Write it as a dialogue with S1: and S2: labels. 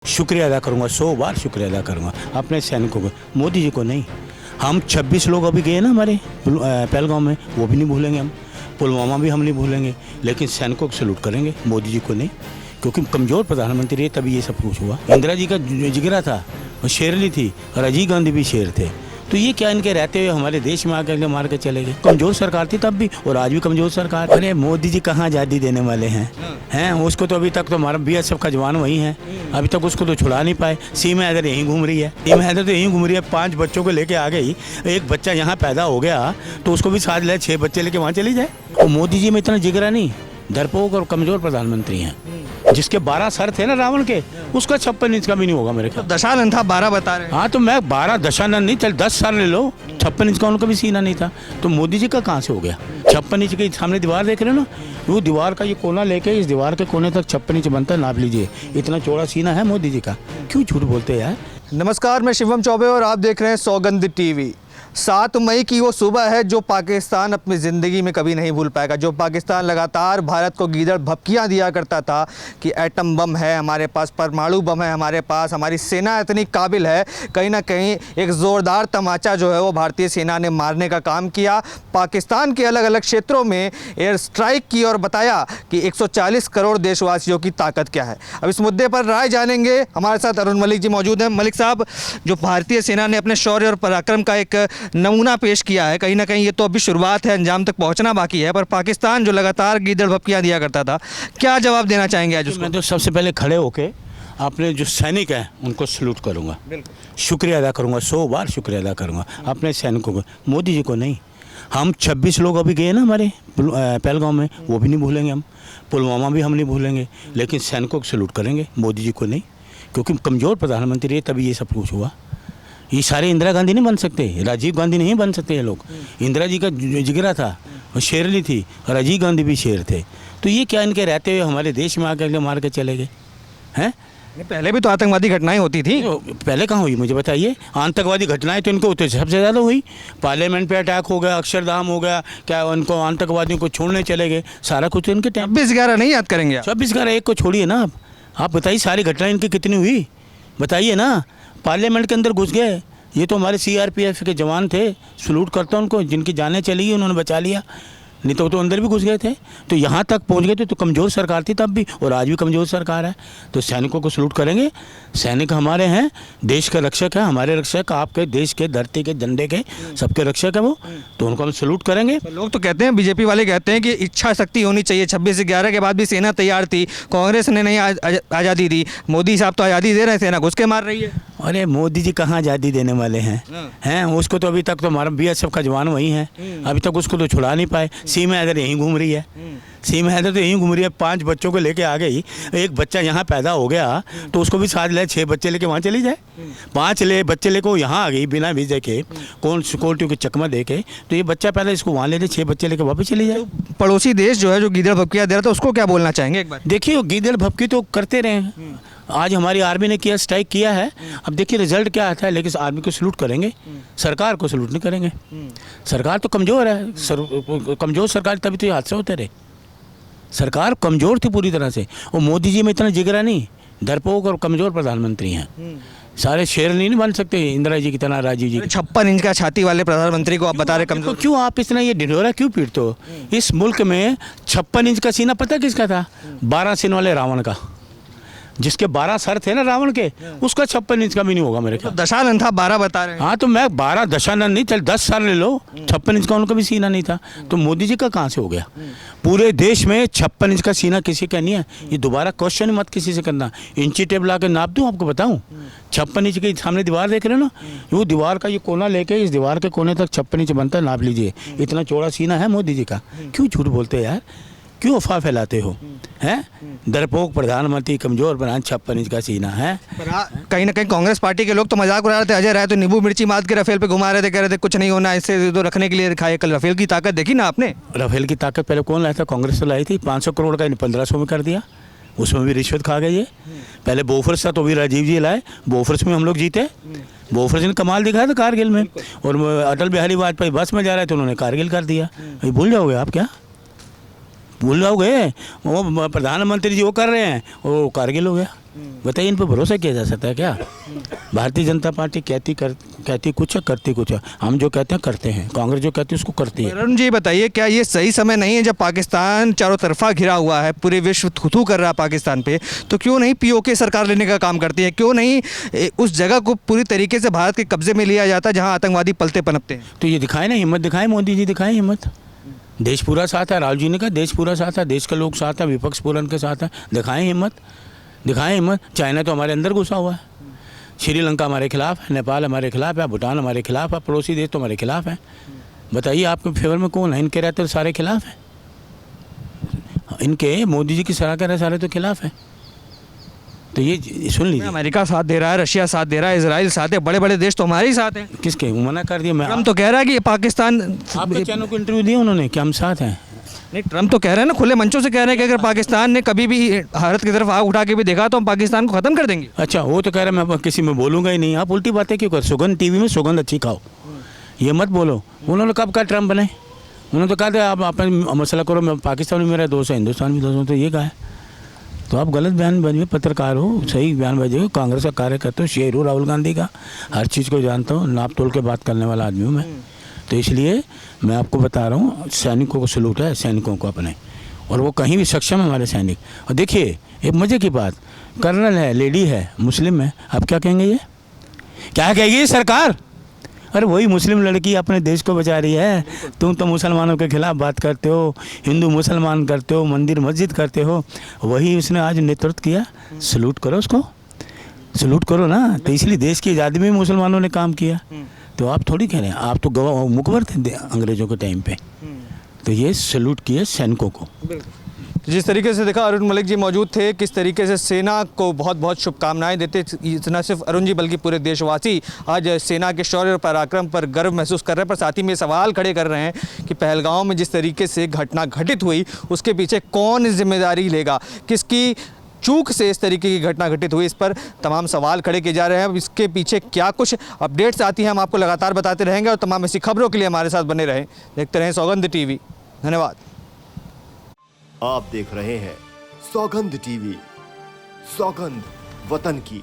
S1: शुक्रिया अदा करूंगा, 100 बार शुक्रिया अदा करूंगा अपने सैनिकों को, मोदी जी को नहीं। हम 26 लोग अभी गए ना हमारे पहलगाम में, वो भी नहीं भूलेंगे हम। पुलवामा भी हम नहीं भूलेंगे, लेकिन सैनिकों को सैल्यूट करेंगे, मोदी जी को नहीं। क्योंकि कमज़ोर प्रधानमंत्री है, तभी ये सब कुछ हुआ। इंदिरा जी का जिगरा था, वो शेरनी थी, राजीव गांधी भी शेर थे। तो ये क्या इनके रहते हुए हमारे देश में आकर मार के चले गए। कमज़ोर सरकार थी तब भी, और आज भी कमज़ोर सरकार। अरे मोदी जी कहाँ आज़ादी देने वाले हैं उसको तो अभी तक तो हमारा BSF का जवान वही है, अभी तक उसको तो छुड़ा नहीं पाए। सीमा हैदर यहीं घूम रही है, सीमा हैदर तो यहीं घूम रही है, 5 बच्चों को लेके आ गई। एक बच्चा यहाँ पैदा हो गया तो उसको भी साथ ले, 6 बच्चे लेके वहाँ चली जाए। और मोदी जी में इतना जिगरा नहीं, डरपोक और कमज़ोर प्रधानमंत्री हैं। जिसके 12 सर थे ना रावण के, उसका 56 इंच का भी नहीं होगा मेरे ख्याल।
S2: दशानन था, 12 बता रहे हैं।
S1: हाँ तो मैं 12 दशानन नहीं, चल 10 साल ले लो, 56 इंच का उनका भी सीना नहीं था। तो मोदी जी का कहाँ से हो गया? 56 इंच के सामने दीवार देख रहे हो ना, वो दीवार का ये कोना लेके इस दीवार के कोने तक 56 इंच बनता है, नाप लीजिए। इतना चौड़ा सीना है मोदी जी का, क्यों झूठ बोलते हैं यार।
S2: नमस्कार, मैं शिवम चौबे और आप देख रहे हैं सौगंध टीवी। 7 मई की वो सुबह है जो पाकिस्तान अपनी ज़िंदगी में कभी नहीं भूल पाएगा। जो पाकिस्तान लगातार भारत को गीदड़ भपकियाँ दिया करता था कि एटम बम है हमारे पास, परमाणु बम है हमारे पास, हमारी सेना इतनी काबिल है। कहीं ना कहीं एक ज़ोरदार तमाचा जो है वो भारतीय सेना ने मारने का काम किया। पाकिस्तान के अलग अलग क्षेत्रों में एयर स्ट्राइक की और बताया कि 140 करोड़ देशवासियों की ताकत क्या है। अब इस मुद्दे पर राय जानेंगे। हमारे साथ अरुण मलिक जी मौजूद हैं। मलिक साहब, जो भारतीय सेना ने अपने शौर्य और पराक्रम का एक नमूना पेश किया है, कहीं ना कहीं ये तो अभी शुरुआत है, अंजाम तक पहुंचना बाकी है, पर पाकिस्तान जो लगातार गीदड़ भपकियां दिया करता था, क्या जवाब देना चाहेंगे आज उसको?
S1: मैं तो सबसे पहले खड़े होके अपने जो सैनिक हैं उनको सैल्यूट करूंगा, शुक्रिया अदा करूंगा, 100 बार शुक्रिया अदा करूंगा अपने सैनिकों को, मोदी जी को नहीं। हम 26 लोग अभी गए ना हमारे पहलगाम में, वो भी नहीं भूलेंगे हम। पुलवामा भी हम नहीं भूलेंगे, लेकिन सैनिकों को सैल्यूट करेंगे, मोदी जी को नहीं। क्योंकि कमज़ोर प्रधानमंत्री है, तभी ये सब कुछ हुआ। ये सारे इंदिरा गांधी नहीं बन सकते, राजीव गांधी नहीं बन सकते ये लोग। इंदिरा जी का जिगरा था, वो शेरनी थी, राजीव गांधी भी शेर थे। तो ये क्या इनके रहते हुए हमारे देश में आकर मार के चले गए हैं।
S2: पहले भी तो आतंकवादी घटनाएं होती थी।
S1: तो पहले कहाँ हुई मुझे बताइए? आतंकवादी घटनाएं तो इनको होते सबसे ज़्यादा हुई। पार्लियामेंट पे अटैक हो गया, अक्षरधाम हो गया, क्या उनको आतंकवादियों को छोड़ने चले गए, सारा कुछ तो इनके टाइम।
S2: 26/11 नहीं याद करेंगे आप?
S1: 26/11 एक को छोड़िए ना आप बताइए सारी घटनाएं इनकी कितनी हुई, बताइए ना। पार्लियामेंट के अंदर घुस गए, ये तो हमारे CRPF के जवान थे, सैल्यूट करता हूं उनको, जिनकी जानें चली गई उन्होंने बचा लिया, नहीं तो अंदर भी घुस गए थे। तो यहाँ तक पहुँच गए थे, तो कमज़ोर सरकार थी तब भी, और आज भी कमज़ोर सरकार है। तो सैनिकों को सैल्यूट करेंगे। सैनिक हमारे हैं, देश के रक्षक हैं, हमारे रक्षक, आपके देश के, धरती के, झंडे के, सबके रक्षक है वो, तो उनको हम सैल्यूट करेंगे।
S2: लोग तो कहते हैं, बीजेपी वाले कहते हैं कि इच्छा शक्ति होनी चाहिए। 26/11 के बाद भी सेना तैयार थी, कांग्रेस ने नहीं आज़ादी दी, मोदी साहब तो आज़ादी दे रहे हैं, सेना घुस के मार रही है।
S1: अरे मोदी जी कहाँ आज़ादी देने वाले हैं उसको तो अभी तक तो हमारा BSF का जवान वही है, अभी तक उसको तो छुड़ा नहीं पाए। सीमा हैदर यहीं घूम रही है, सीमा हैदर तो यहीं घूम रही है, 5 बच्चों को लेके आ गई। एक बच्चा यहाँ पैदा हो गया तो उसको भी साथ ले, 6 बच्चे लेके वहाँ चली जाए। 5 बच्चे लेके वो यहाँ आ गई बिना वीज़े के, कौन सिक्योरिटी के चकमा दे के, तो ये बच्चा पहले इसको वहाँ ले दे, 6 बच्चे लेके वापस चली जाए।
S2: पड़ोसी देश जो है, जो गीदड़ भपकियां दे रहा था, उसको क्या बोलना चाहेंगे? एक बार
S1: देखिए, गीदड़ भपकी तो करते रहे। आज हमारी आर्मी ने किया, स्ट्राइक किया है, अब देखिए रिजल्ट क्या आता है। लेकिन आर्मी को सैल्यूट करेंगे, सरकार को सैल्यूट नहीं करेंगे। सरकार तो कमज़ोर है, कमज़ोर सरकार तभी तो ये हादसे होते रहे। सरकार कमज़ोर थी पूरी तरह से, और मोदी जी में इतना जिगरा नहीं, डरपोक और कमज़ोर प्रधानमंत्री हैं। सारे शेर नहीं बन सकते इंदिरा जी की तरह, राजीव जी।
S2: 56 इंच का छाती वाले प्रधानमंत्री को आप बता रहे कमजोर।
S1: क्यों आप इतना ये ढिढोरा क्यों पीटते हो? इस मुल्क में 56 इंच का सीना पता किसका था? 12 सिर वाले रावण का। जिसके 12 सर थे ना रावण के, उसका 56 इंच का भी नहीं होगा मेरे ख्याल।
S2: दशानन था, 12 बता रहे हैं।
S1: हाँ तो मैं 12 दशानन नहीं, चल 10 साल ले लो, 56 इंच का उनका भी सीना नहीं था। तो मोदी जी का कहाँ से हो गया? पूरे देश में 56 इंच का सीना किसी का नहीं है। ये दोबारा क्वेश्चन मत किसी से करना, इंची टेप ला के नाप दूँ आपको बताऊँ। 56 इंच के सामने दीवार देख रहे हो ना, वो दीवार का ये कोना लेके इस दीवार के कोने तक 56 इंच बनता है, नाप लीजिए। इतना चौड़ा सीना है मोदी जी का, क्यों झूठ बोलते हैं यार, क्यों अफवाह फैलाते हो? हैं डरपोक प्रधानमंत्री, कमजोर प्रधान, 56 इंच का सीना है।
S2: कहीं ना कहीं कांग्रेस पार्टी के लोग तो मजाक उड़ा रहे थे। अजय राय तो नींबू मिर्ची मार के राफेल पे घुमा रहे थे, कह रहे थे कुछ नहीं होना, इससे तो रखने के लिए दिखाए। कल राफेल की ताकत देखी ना आपने?
S1: राफेल की ताकत पहले कौन लाया था? कांग्रेस तो लाई थी। 500 करोड़ का 1500 में कर दिया, उसमें भी रिश्वत खा गए ये। पहले बोफर्स था तो भी राजीव जी लाए, बोफर्स में हम लोग जीते। बोफर्स ने कमाल दिखाया था कारगिल में, और अटल बिहारी वाजपेयी बस में जा रहे थे, उन्होंने कारगिल कर दिया। भूल जाओगे आप क्या? भूल जाओगे, वो प्रधानमंत्री जी वो कर रहे हैं, वो कारगिल हो गया। बताइए, इन पर भरोसा किया जा सकता है क्या? भारतीय जनता पार्टी कहती कुछ है, करती कुछ है। हम जो कहते हैं करते हैं, कांग्रेस जो कहती है उसको करती है।
S2: अरुण जी बताइए, क्या ये सही समय नहीं है जब पाकिस्तान चारों तरफा घिरा हुआ है, पूरे विश्व थू कर रहा है पाकिस्तान पे, तो क्यों नहीं पीओके सरकार लेने का काम करती है? क्यों नहीं उस जगह को पूरी तरीके से भारत के कब्जे में लिया जाता जहां आतंकवादी पलते पनपते हैं?
S1: तो ये दिखाए ना, हिम्मत दिखाए, मोदी जी दिखाए हिम्मत। देश पूरा साथ है, राहुल जी ने कहा देश पूरा साथ है, देश के लोग साथ है, विपक्ष पूरा उनके साथ है। दिखाएं हिम्मत, दिखाएं हिम्मत। चाइना तो हमारे अंदर घुसा हुआ है, श्रीलंका हमारे खिलाफ है, नेपाल हमारे खिलाफ है, भूटान हमारे खिलाफ है, पड़ोसी देश तो हमारे खिलाफ है। बताइए आपके फेवर में कौन है? इनके रहते तो सारे खिलाफ हैं, इनके मोदी जी की सलाह कर रहे सारे तो खिलाफ है। तो ये सुन लीजिए,
S2: अमेरिका साथ दे रहा है, रशिया साथ दे रहा है, इजराइल साथ है, बड़े बड़े देश तो हमारे ही साथ हैं।
S1: किसके मना कर दिया? मैं
S2: ट्रम्प तो कह रहा है कि पाकिस्तान,
S1: आपके चैनल को इंटरव्यू दिया उन्होंने कि हम साथ हैं।
S2: नहीं, ट्रम्प तो कह रहे हैं ना, खुले मंचों से कह रहे हैं कि अगर पाकिस्तान ने कभी भी भारत की तरफ आग उठा के भी देखा तो हम पाकिस्तान को खत्म कर देंगे।
S1: अच्छा, वो तो कह रहे हैं मैं किसी में बोलूँगा ही नहीं। आप उल्टी बातें क्यों कर? सुगंध टीवी में सुगंध अच्छी खाओ, ये मत बोलो। उन्होंने कब कहा ट्रम्प बने? उन्होंने तो कहा था आप अपना मसला करो, मैं पाकिस्तान में मेरा दोस्त है, हिंदुस्तान भी दोस्त हूँ, तो ये कहा है। तो आप गलत बयान बनिए, पत्रकार हो, सही बयान बजिए। कांग्रेस का कार्यकर्ता हूँ, शेर हूँ राहुल गांधी का, हर चीज़ को जानता हूँ, नाप तोल के बात करने वाला आदमी हूँ मैं। तो इसलिए मैं आपको बता रहा हूँ, सैनिकों को सलूट है, सैनिकों को अपने, और वो कहीं भी सक्षम है हमारे सैनिक। और देखिए एक मज़े की बात, कर्नल है, लेडी है, मुस्लिम है, आप क्या कहेंगे? ये क्या कहेगी ये सरकार? अरे वही मुस्लिम लड़की अपने देश को बचा रही है, तुम तो मुसलमानों के खिलाफ बात करते हो, हिंदू मुसलमान करते हो, मंदिर मस्जिद करते हो। वही उसने आज नेतृत्व किया, सलूट करो उसको, सलूट करो ना। तो इसलिए देश की आज़ादी में मुसलमानों ने काम किया। तो आप थोड़ी कह रहे हैं, आप तो गवाह मुखबर थे अंग्रेज़ों के टाइम पे। तो ये सलूट किए सैनिकों को।
S2: जिस तरीके से देखा अरुण मलिक जी मौजूद थे, किस तरीके से सेना को बहुत बहुत शुभकामनाएं देते, न सिर्फ अरुण जी बल्कि पूरे देशवासी आज सेना के शौर्य और पराक्रम पर गर्व महसूस कर रहे हैं। पर साथ ही में सवाल खड़े कर रहे हैं कि पहलगाम में जिस तरीके से घटना घटित हुई उसके पीछे कौन जिम्मेदारी लेगा, किसकी चूक से इस तरीके की घटना घटित हुई, इस पर तमाम सवाल खड़े किए जा रहे हैं। अब इसके पीछे क्या कुछ अपडेट्स आती हैं हम आपको लगातार बताते रहेंगे, और तमाम ऐसी खबरों के लिए हमारे साथ बने रहें, देखते रहें सौगंध टीवी। धन्यवाद।
S3: आप देख रहे हैं सौगंध टीवी, सौगंध वतन की।